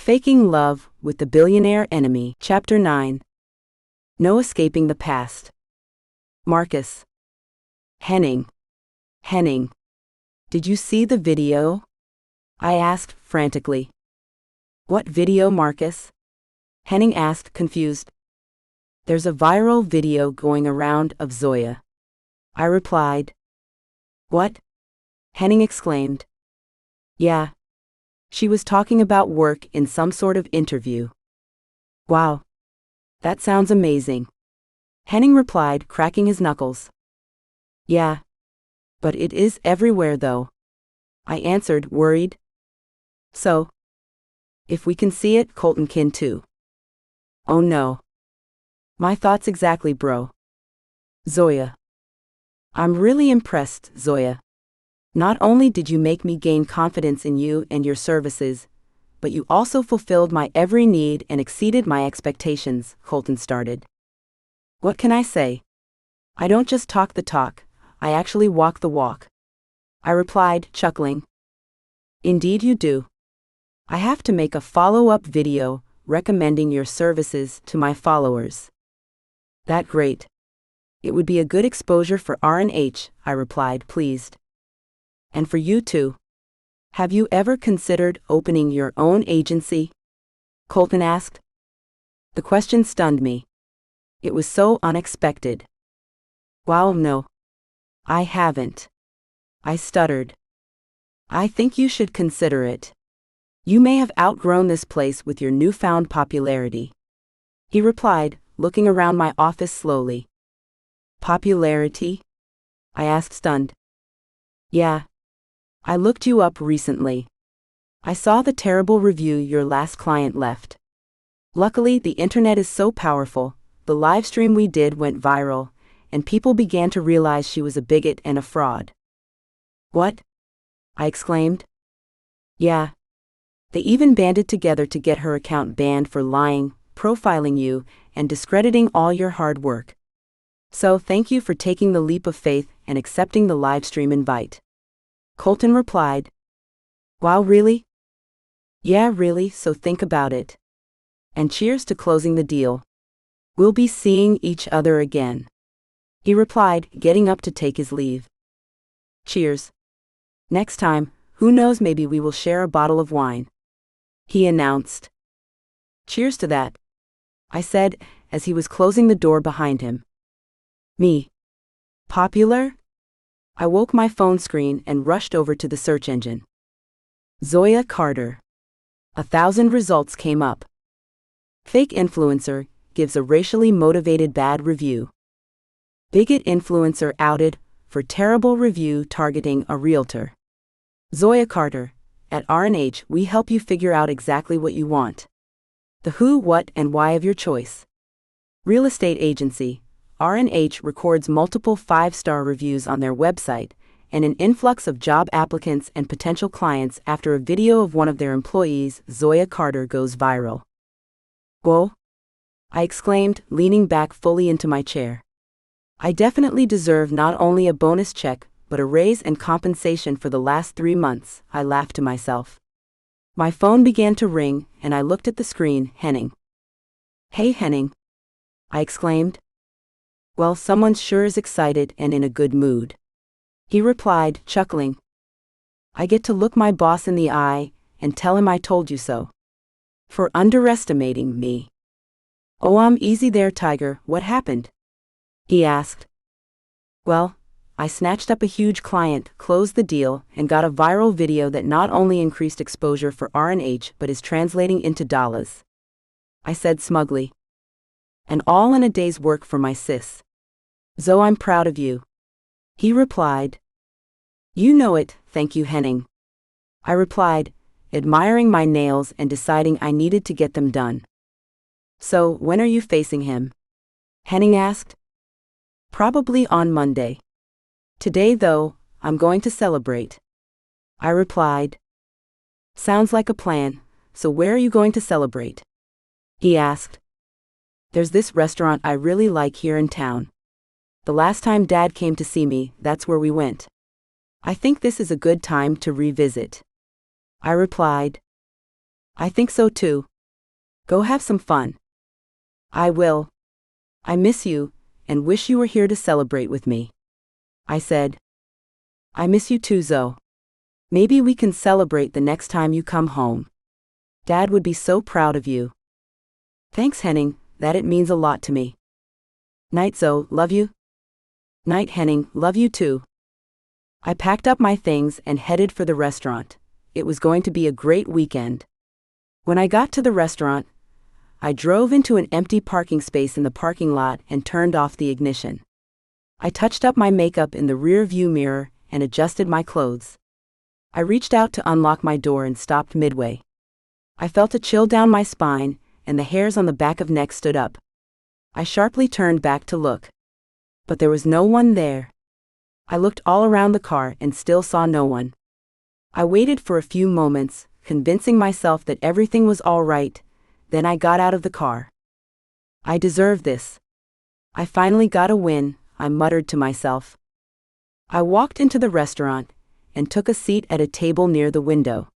Faking Love with the Billionaire Enemy. Chapter 9. No Escaping the Past. Marcus. Henning. Did you see the video? I asked frantically. What video, Marcus? Henning asked, confused. There's a viral video going around of Zoya. I replied. What? Henning exclaimed. Yeah. She was talking about work in some sort of interview. Wow. That sounds amazing. Henning replied, cracking his knuckles. Yeah. But it is everywhere though. I answered, worried. So? If we can see it, Colton can too. Oh no. My thoughts exactly, bro. Zoya. I'm really impressed, Zoya. Not only did you make me gain confidence in you and your services, but you also fulfilled my every need and exceeded my expectations, Colton started. What can I say? I don't just talk the talk, I actually walk the walk. I replied, chuckling. Indeed you do. I have to make a follow-up video recommending your services to my followers. That great. It would be a good exposure for R&H, I replied, pleased. And for you too. Have you ever considered opening your own agency? Colton asked. The question stunned me. It was so unexpected. Wow, no. I haven't. I stuttered. I think you should consider it. You may have outgrown this place with your newfound popularity. He replied, looking around my office slowly. Popularity? I asked, stunned. Yeah. I looked you up recently. I saw the terrible review your last client left. Luckily, the internet is so powerful, the live stream we did went viral, and people began to realize she was a bigot and a fraud. What? I exclaimed. Yeah. They even banded together to get her account banned for lying, profiling you, and discrediting all your hard work. So thank you for taking the leap of faith and accepting the live stream invite. Colton replied. Wow, really? Yeah, really, so think about it. And cheers to closing the deal. We'll be seeing each other again. He replied, getting up to take his leave. Cheers. Next time, who knows, maybe we will share a bottle of wine. He announced. Cheers to that, I said, as he was closing the door behind him. Me. Popular? I woke my phone screen and rushed over to the search engine. Zoya Carter. 1,000 results came up. Fake influencer gives a racially motivated bad review. Bigot influencer outed for terrible review targeting a realtor. Zoya Carter. At R&H, we help you figure out exactly what you want. The who, what, and why of your choice. Real estate agency. R&H records multiple 5-star reviews on their website, and an influx of job applicants and potential clients after a video of one of their employees, Zoya Carter, goes viral. Whoa! I exclaimed, leaning back fully into my chair. I definitely deserve not only a bonus check, but a raise and compensation for the last 3 months, I laughed to myself. My phone began to ring, and I looked at the screen. Henning. Hey, Henning. I exclaimed. Well, someone sure is excited and in a good mood. He replied, chuckling. I get to look my boss in the eye and tell him I told you so. For underestimating me. Oh, I'm easy there, Tiger, what happened? He asked. Well, I snatched up a huge client, closed the deal, and got a viral video that not only increased exposure for R&H but is translating into dollars. I said smugly. And all in a day's work for my sis. Zo, I'm proud of you. He replied. You know it, thank you, Henning. I replied, admiring my nails and deciding I needed to get them done. So, when are you facing him? Henning asked. Probably on Monday. Today, though, I'm going to celebrate. I replied. Sounds like a plan, so where are you going to celebrate? He asked. There's this restaurant I really like here in town. The last time Dad came to see me, that's where we went. I think this is a good time to revisit. I replied. I think so too. Go have some fun. I will. I miss you, and wish you were here to celebrate with me. I said. I miss you too, Zoe. Maybe we can celebrate the next time you come home. Dad would be so proud of you. Thanks, Henning, that it means a lot to me. Night, Zoe, love you. Night, Henning, love you too. I packed up my things and headed for the restaurant. It was going to be a great weekend. When I got to the restaurant, I drove into an empty parking space in the parking lot and turned off the ignition. I touched up my makeup in the rear view mirror and adjusted my clothes. I reached out to unlock my door and stopped midway. I felt a chill down my spine, and the hairs on the back of neck stood up. I sharply turned back to look. But there was no one there. I looked all around the car and still saw no one. I waited for a few moments, convincing myself that everything was all right. Then I got out of the car. I deserve this. I finally got a win, I muttered to myself. I walked into the restaurant and took a seat at a table near the window.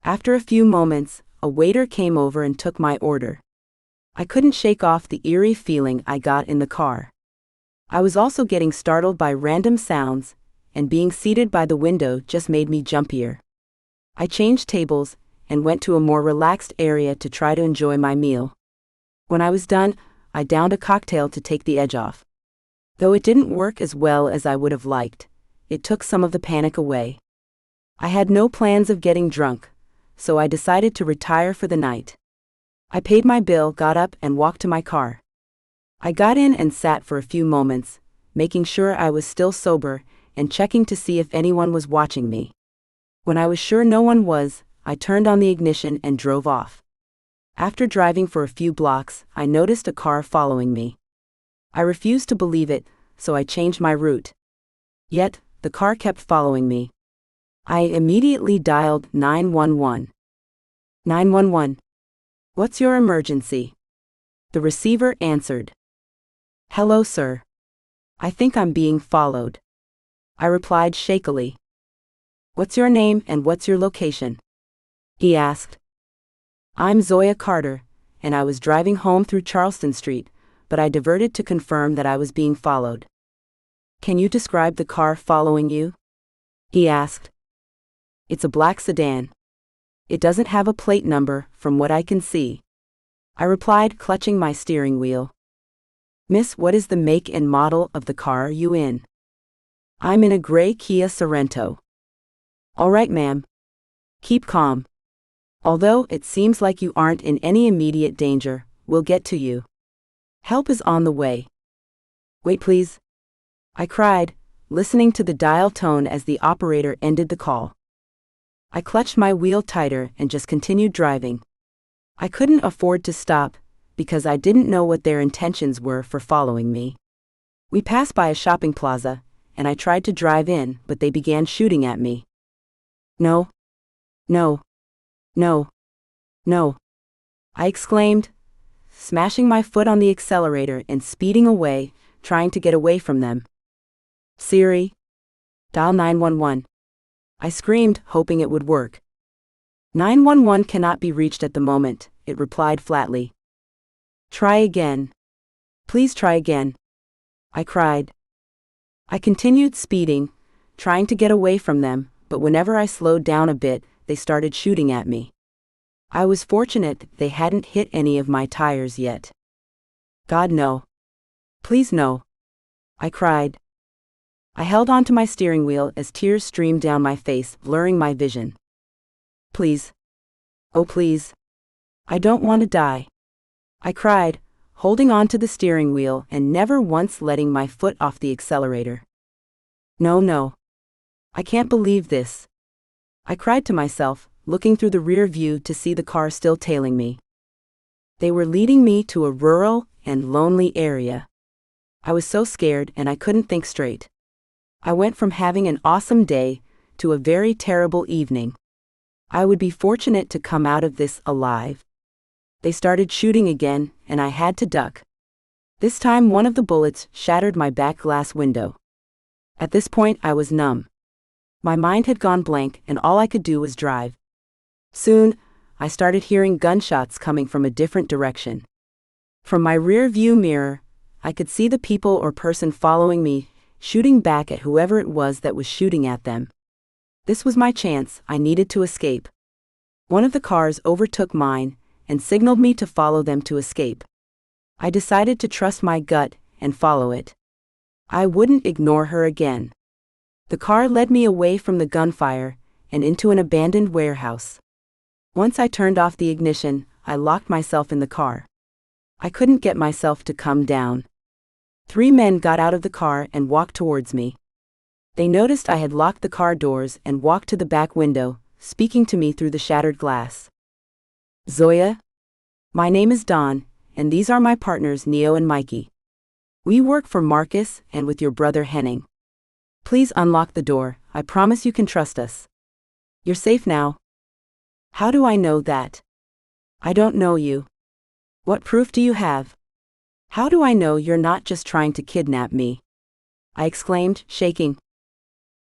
After a few moments, a waiter came over and took my order. I couldn't shake off the eerie feeling I got in the car. I was also getting startled by random sounds, and being seated by the window just made me jumpier. I changed tables and went to a more relaxed area to try to enjoy my meal. When I was done, I downed a cocktail to take the edge off. Though it didn't work as well as I would have liked, it took some of the panic away. I had no plans of getting drunk, so I decided to retire for the night. I paid my bill, got up, and walked to my car. I got in and sat for a few moments, making sure I was still sober and checking to see if anyone was watching me. When I was sure no one was, I turned on the ignition and drove off. After driving for a few blocks, I noticed a car following me. I refused to believe it, so I changed my route. Yet, the car kept following me. I immediately dialed 911. 911. What's your emergency? The receiver answered. Hello, sir. I think I'm being followed. I replied shakily. What's your name and what's your location? He asked. I'm Zoya Carter, and I was driving home through Charleston Street, but I diverted to confirm that I was being followed. Can you describe the car following you? He asked. It's a black sedan. It doesn't have a plate number, from what I can see. I replied, clutching my steering wheel. Miss, what is the make and model of the car you in? I'm in a gray Kia Sorento. All right, ma'am. Keep calm. Although it seems like you aren't in any immediate danger, we'll get to you. Help is on the way. Wait, please. I cried, listening to the dial tone as the operator ended the call. I clutched my wheel tighter and just continued driving. I couldn't afford to stop, because I didn't know what their intentions were for following me. We passed by a shopping plaza, and I tried to drive in, but they began shooting at me. No. No. No. No. I exclaimed, smashing my foot on the accelerator and speeding away, trying to get away from them. Siri, dial 911. I screamed, hoping it would work. 911 cannot be reached at the moment, it replied flatly. Try again. Please try again. I cried. I continued speeding, trying to get away from them, but whenever I slowed down a bit, they started shooting at me. I was fortunate they hadn't hit any of my tires yet. God, no. Please, no. I cried. I held onto my steering wheel as tears streamed down my face, blurring my vision. Please. Oh, please. I don't want to die. I cried, holding on to the steering wheel and never once letting my foot off the accelerator. No, no. I can't believe this. I cried to myself, looking through the rear view to see the car still tailing me. They were leading me to a rural and lonely area. I was so scared and I couldn't think straight. I went from having an awesome day to a very terrible evening. I would be fortunate to come out of this alive. They started shooting again, and I had to duck. This time one of the bullets shattered my back glass window. At this point I was numb. My mind had gone blank and all I could do was drive. Soon, I started hearing gunshots coming from a different direction. From my rear view mirror, I could see the people or person following me, shooting back at whoever it was that was shooting at them. This was my chance. I needed to escape. One of the cars overtook mine and signaled me to follow them to escape. I decided to trust my gut and follow it. I wouldn't ignore her again. The car led me away from the gunfire and into an abandoned warehouse. Once I turned off the ignition, I locked myself in the car. I couldn't get myself to come down. 3 men got out of the car and walked towards me. They noticed I had locked the car doors and walked to the back window, speaking to me through the shattered glass. "Zoya? My name is Don, and these are my partners Neo and Mikey. We work for Marcus and with your brother Henning. Please unlock the door. I promise you can trust us. You're safe now." "How do I know that? I don't know you. What proof do you have? How do I know you're not just trying to kidnap me?" I exclaimed, shaking.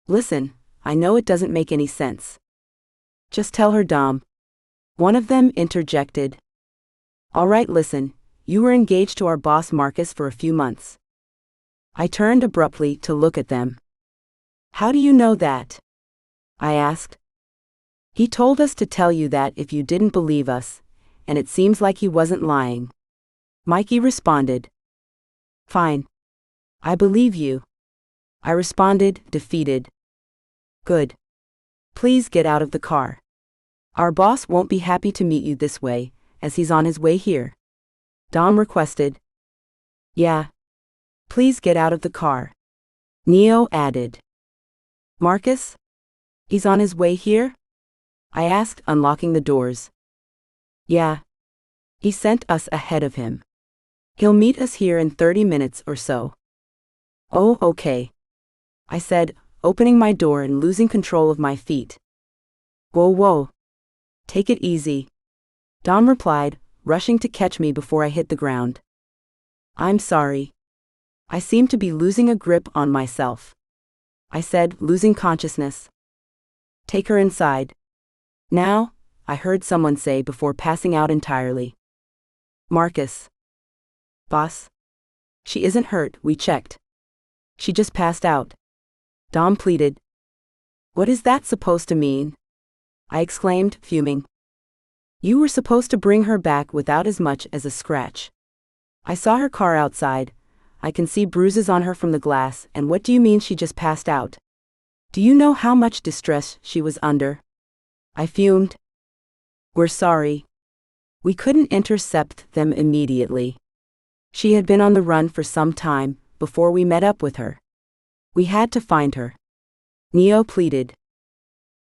"Listen, I know it doesn't make any sense. Just tell her, Dom." One of them interjected. "All right, listen, you were engaged to our boss Marcus for a few months." I turned abruptly to look at them. "How do you know that?" I asked. "He told us to tell you that if you didn't believe us, and it seems like he wasn't lying." Mikey responded. "Fine. I believe you." I responded, defeated. "Good. Please get out of the car. Our boss won't be happy to meet you this way, as he's on his way here." Dom requested. "Yeah. Please get out of the car." Neo added. "Marcus? He's on his way here?" I asked, unlocking the doors. "Yeah. He sent us ahead of him. He'll meet us here in 30 minutes or so." "Oh, okay," I said, opening my door and losing control of my feet. Whoa. Take it easy," Dom replied, rushing to catch me before I hit the ground. "I'm sorry. I seem to be losing a grip on myself," I said, losing consciousness. "Take her inside now," I heard someone say before passing out entirely. "Marcus. Boss? She isn't hurt, we checked. She just passed out," Dom pleaded. "What is that supposed to mean?" I exclaimed, fuming. "You were supposed to bring her back without as much as a scratch. I saw her car outside. I can see bruises on her from the glass, and what do you mean she just passed out? Do you know how much distress she was under?" I fumed. "We're sorry. We couldn't intercept them immediately. She had been on the run for some time before we met up with her. We had to find her," Neo pleaded.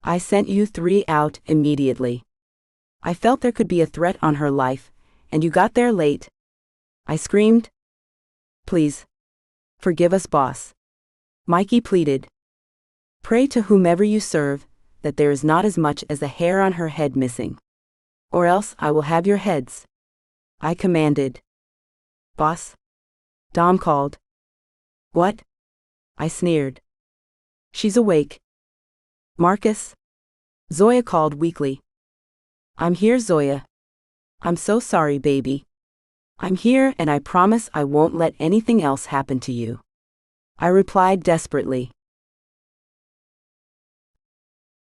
"I sent you 3 out immediately. I felt there could be a threat on her life, and you got there late," I screamed. "Please. Forgive us, boss," Mikey pleaded. "Pray to whomever you serve that there is not as much as a hair on her head missing. Or else I will have your heads," I commanded. "Boss?" Dom called. "What?" I sneered. "She's awake." "Marcus?" Zoya called weakly. "I'm here, Zoya. I'm so sorry, baby. I'm here and I promise I won't let anything else happen to you," I replied desperately.